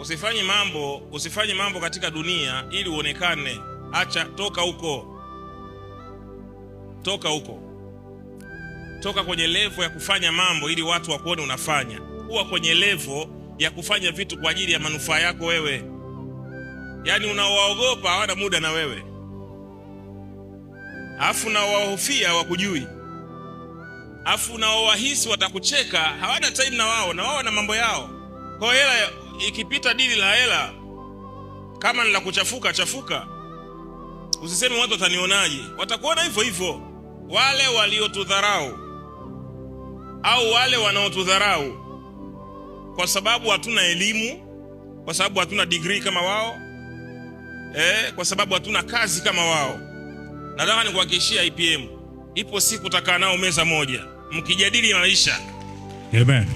Usifanye mambo katika dunia ili uonekane. Acha, toka huko. Toka kwenye level ya kufanya mambo ili watu wakuone unafanya. Kuwa kwenye level ya kufanya vitu kwa ajili ya manufaa yako wewe. Yaani unawaogopa hawana muda na wewe. Afu na wahofia wakujui. Afu na wahisi watakucheka, hawana time na wao na mambo yao. Kwa hela ikipita dili la hela, kama ni la kuchafuka chafuka. Usiseme watu watanionaje. Watakuona hivyo hivyo. Wale waliotudharau au wale wanaotudharau kwa sababu hatuna elimu, kwa sababu hatuna degree kama wao, kwa sababu hatuna kazi kama wao. Nataka nikuhakikishia IPM, ipo siku utakaa nao meza moja mkijadili maisha. Amen.